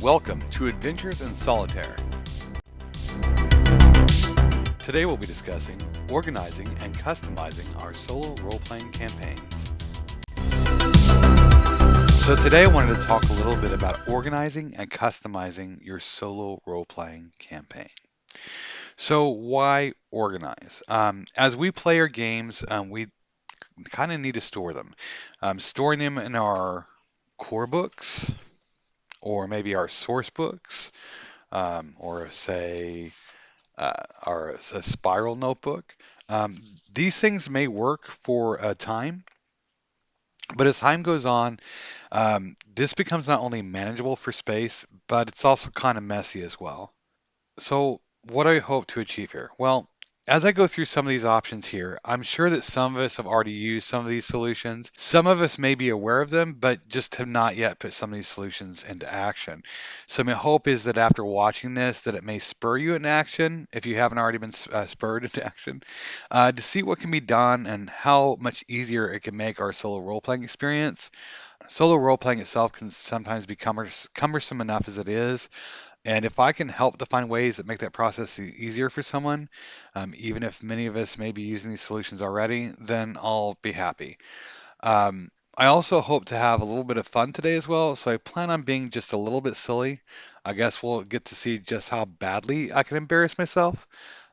Welcome to Adventures in Solitaire. Today we'll be discussing organizing and customizing our solo role-playing campaigns. So today I wanted to talk a little bit about organizing and customizing your solo role-playing campaign. So why organize? As we play our games, we kind of need to store them. Storing them in our core books or maybe our source books, or say or a spiral notebook. Um, these things may work for a time, but as time goes on, this becomes not only manageable for space, but it's also kind of messy as well. So, what do I hope to achieve here? Well, as I go through some of these options here, I'm sure that some of us have already used some of these solutions. Some of us may be aware of them, but just have not yet put some of these solutions into action. So my hope is that after watching this, that it may spur you into action, if you haven't already been spurred into action, to see what can be done and how much easier it can make our solo role-playing experience. Solo role-playing itself can sometimes be cumbersome enough as it is, and if I can help to find ways that make that process easier for someone, even if many of us may be using these solutions already, then I'll be happy. I also hope to have a little bit of fun today as well, so I plan on being just a little bit silly. I guess we'll get to see just how badly I can embarrass myself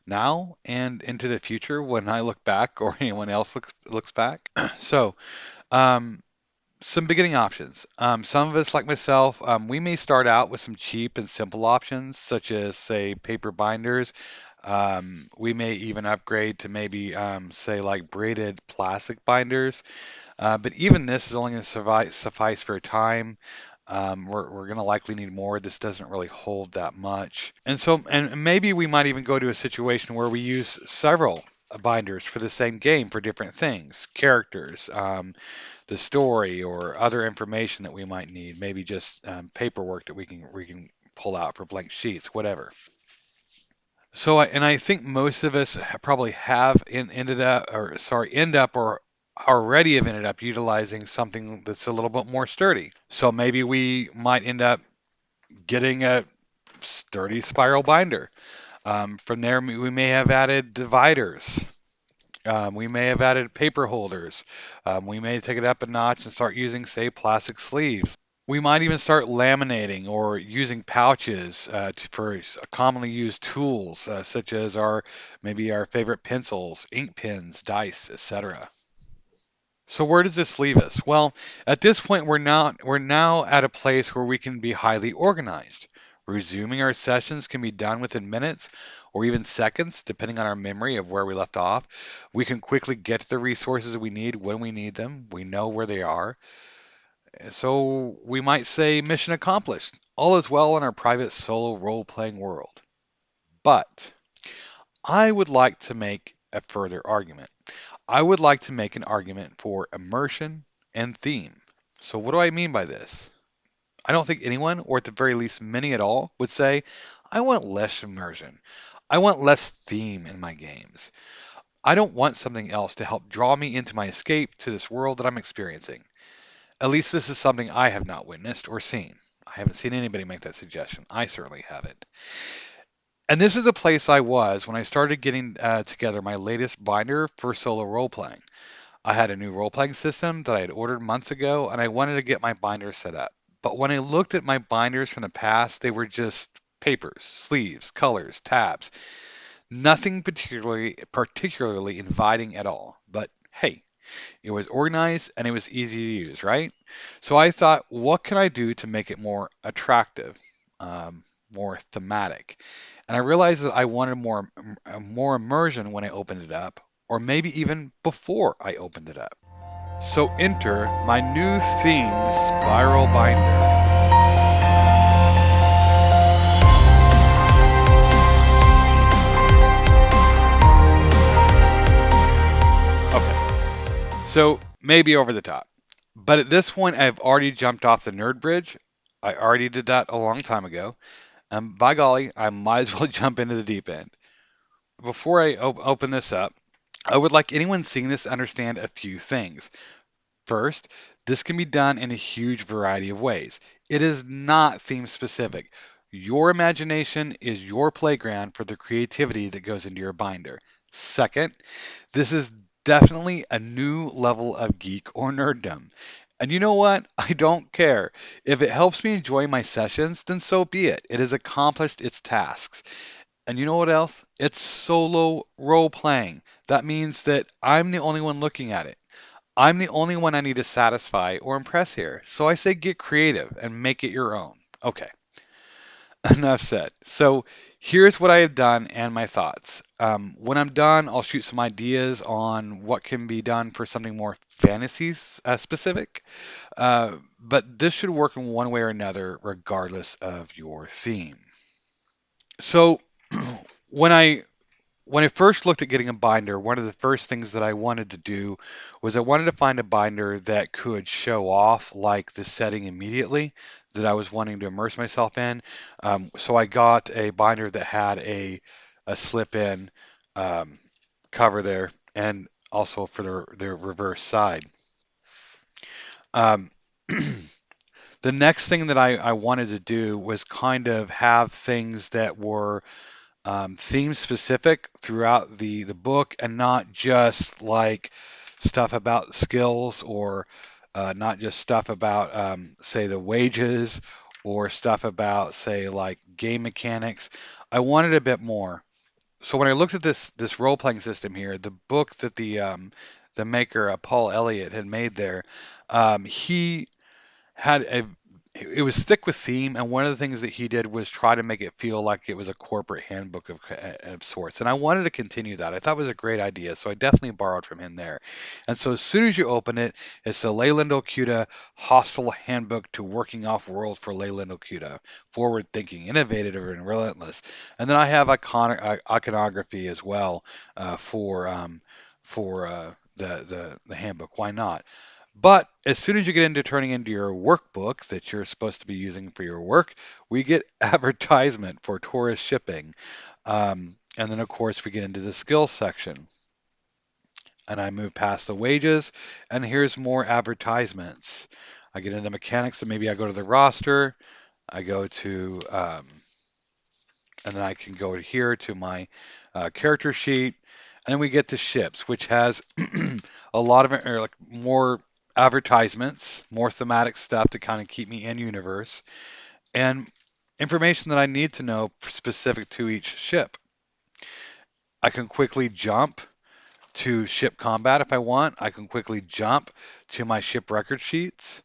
now and into the future when I look back or anyone else looks back. So, um, some beginning options. Some of us, like myself, we may start out with some cheap and simple options, such as, say, paper binders. We may even upgrade to maybe, say, like braided plastic binders. But even this is only going to suffice for a time. We're going to likely need more. This doesn't really hold that much. And maybe we might even go to a situation where we use several binders for the same game for different things, characters, the story, or other information that we might need. Maybe just paperwork that we can pull out for blank sheets, whatever. I think most of us probably have ended up, or sorry, end up or already have ended up utilizing something that's a little bit more sturdy. So maybe we might end up getting a sturdy spiral binder. From there, we may have added dividers. We may have added paper holders. We may take it up a notch and start using, say, plastic sleeves. We might even start laminating or using pouches for commonly used tools, such as maybe our favorite pencils, ink pens, dice, etc. So where does this leave us? Well, at this point, we're now at a place where we can be highly organized. Resuming our sessions can be done within minutes or even seconds, depending on our memory of where we left off. We can quickly get to the resources we need when we need them. We know where they are. So we might say mission accomplished. All is well in our private solo role-playing world. But I would like to make a further argument. I would like to make an argument for immersion and theme. So what do I mean by this? I don't think anyone, or at the very least many at all, would say, I want less immersion. I want less theme in my games. I don't want something else to help draw me into my escape to this world that I'm experiencing. At least this is something I have not witnessed or seen. I haven't seen anybody make that suggestion. I certainly haven't. And this is the place I was when I started getting together my latest binder for solo role playing. I had a new role playing system that I had ordered months ago, and I wanted to get my binder set up. But when I looked at my binders from the past, they were just papers, sleeves, colors, tabs. Nothing particularly inviting at all. But hey, it was organized and it was easy to use, right? So I thought, what can I do to make it more attractive, more thematic? And I realized that I wanted more immersion when I opened it up, or maybe even before I opened it up. So enter my new theme spiral binder. Okay, so maybe over the top. But at this point, I've already jumped off the nerd bridge. I already did that a long time ago. By golly, I might as well jump into the deep end. Before I open this up, I would like anyone seeing this to understand a few things. First, this can be done in a huge variety of ways. It is not theme specific. Your imagination is your playground for the creativity that goes into your binder. Second, this is definitely a new level of geek or nerddom. And you know what? I don't care. If it helps me enjoy my sessions, then so be it. It has accomplished its tasks. And you know what else? It's solo role playing. That means that I'm the only one looking at it. I'm the only one I need to satisfy or impress here. So I say get creative and make it your own. Okay, enough said. So here's what I have done and my thoughts. When I'm done, I'll shoot some ideas on what can be done for something more fantasy specific. But this should work in one way or another, regardless of your theme. So when I first looked at getting a binder, one of the first things that I wanted to do was I wanted to find a binder that could show off like the setting immediately that I was wanting to immerse myself in. So I got a binder that had a slip-in um, cover there, and also for the reverse side. Um, the next thing that I wanted to do was kind of have things that were theme specific throughout the book and not just like stuff about skills or not just stuff about say the wages or stuff about say like game mechanics. I wanted a bit more. So when I looked at this role playing system here, the book that the maker Paul Elliott had made there, he had a it was thick with theme, and one of the things that he did was try to make it feel like it was a corporate handbook of sorts. And I wanted to continue that. I thought it was a great idea, so I definitely borrowed from him there. And so as soon as you open it, it's the Leyland Okuda Hostile Handbook to Working Off World for Leyland Okuda, forward thinking, innovative, and relentless. And then I have iconography as well for the handbook. Why not? But as soon as you get into turning into your workbook that you're supposed to be using for your work, we get advertisement for tourist shipping. And then, of course, we get into the skills section. And I move past the wages, and here's more advertisements. I get into mechanics, so maybe I go to the roster. I go to, and then I can go here to my character sheet. And then we get to ships, which has a lot of or like more advertisements, more thematic stuff to kind of keep me in universe, and information that I need to know specific to each ship. I can quickly jump to ship combat if I want. I can quickly jump to my ship record sheets,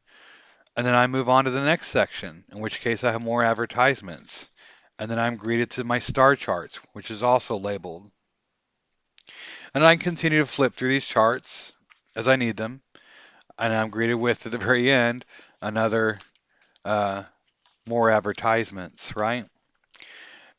and then I move on to the next section, in which case I have more advertisements. And then I'm greeted to my star charts, which is also labeled. And I continue to flip through these charts as I need them. And I'm greeted with, at the very end, another uh, more advertisements, right?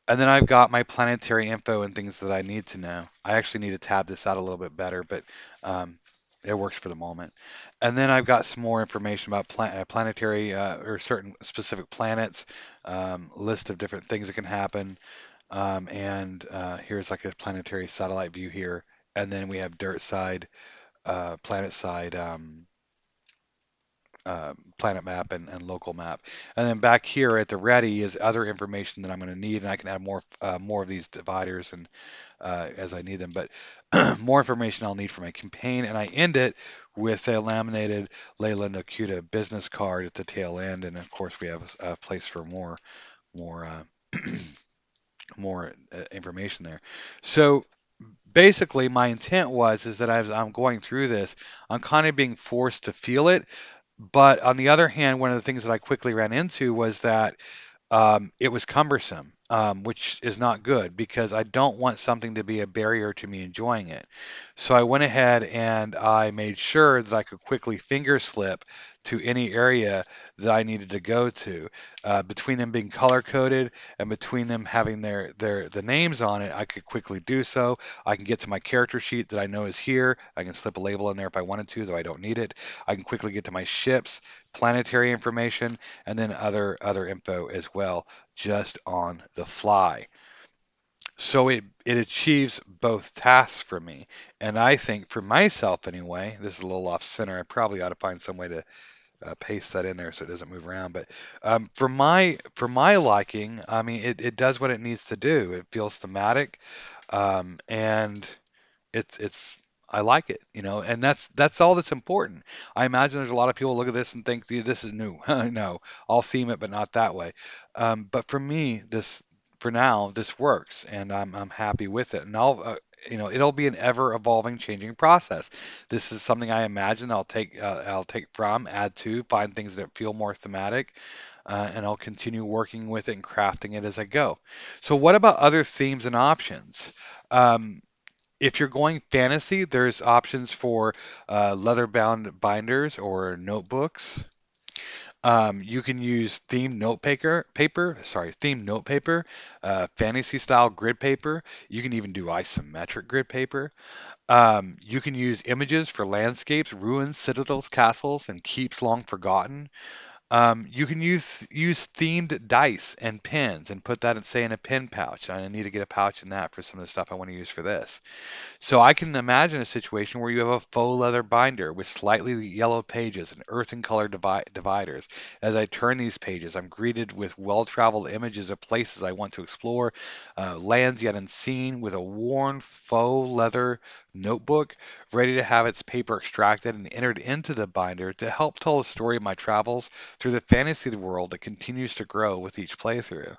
And then I've got my planetary info and things that I need to know. I actually need to tab this out a little bit better, but um, it works for the moment. And then I've got some more information about planetary or certain specific planets, list of different things that can happen. And here's like a planetary satellite view here. And then we have dirt side, planet side. Planet map and local map. And then back here at the ready is other information that I'm going to need, and I can add more of these dividers and as I need them. But more information I'll need for my campaign, and I end it with a laminated Leyland Akuta business card at the tail end, and of course we have a place for more more information there. So basically my intent was is that as I'm going through this, I'm kind of being forced to feel it, but on the other hand, one of the things that I quickly ran into was that it was cumbersome, which is not good because I don't want something to be a barrier to me enjoying it. So I went ahead and I made sure that I could quickly finger slip to any area that I needed to go to. Between them being color coded and between them having their the names on it, I could quickly do so. I can get to my character sheet that I know is here. I can slip a label in there if I wanted to, though I don't need it. I can quickly get to my ships, planetary information, and then other info as well, just on the fly. So it achieves both tasks for me. And I think for myself anyway, this is a little off center. I probably ought to find some way to paste that in there so it doesn't move around. But for my liking, I mean, it does what it needs to do. It feels thematic, and it's I like it, and that's all that's important. I imagine there's a lot of people look at this and think, "Yeah, this is new." No, I'll theme it, but not that way. But for me, for now, this works, and I'm happy with it. And it'll be an ever evolving, changing process. This is something I imagine I'll take from, add to, find things that feel more thematic, and I'll continue working with it and crafting it as I go. So, what about other themes and options? Um, if you're going fantasy, there's options for leather-bound binders or notebooks. You can use themed themed note paper, fantasy-style grid paper. You can even do isometric grid paper. You can use images for landscapes, ruins, citadels, castles, and keeps long forgotten. You can use themed dice and pins and put that in, say, in a pin pouch. I need to get a pouch in that for some of the stuff I want to use for this. So I can imagine a situation where you have a faux leather binder with slightly yellow pages and earthen color dividers. As I turn these pages, I'm greeted with well-traveled images of places I want to explore, lands yet unseen, with a worn faux leather notebook ready to have its paper extracted and entered into the binder to help tell the story of my travels through the fantasy world that continues to grow with each playthrough.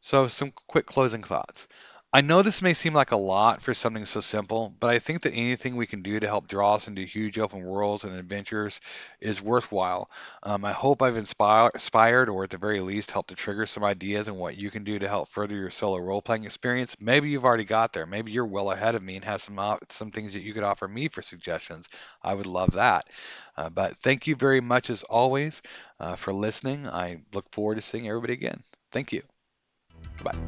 So, some quick closing thoughts. I know this may seem like a lot for something so simple, but I think that anything we can do to help draw us into huge open worlds and adventures is worthwhile. I hope I've inspired, or at the very least, helped to trigger some ideas on what you can do to help further your solo role playing experience. Maybe you've already got there. Maybe you're well ahead of me and have some things that you could offer me for suggestions. I would love that. But thank you very much, as always, for listening. I look forward to seeing everybody again. Thank you. Goodbye.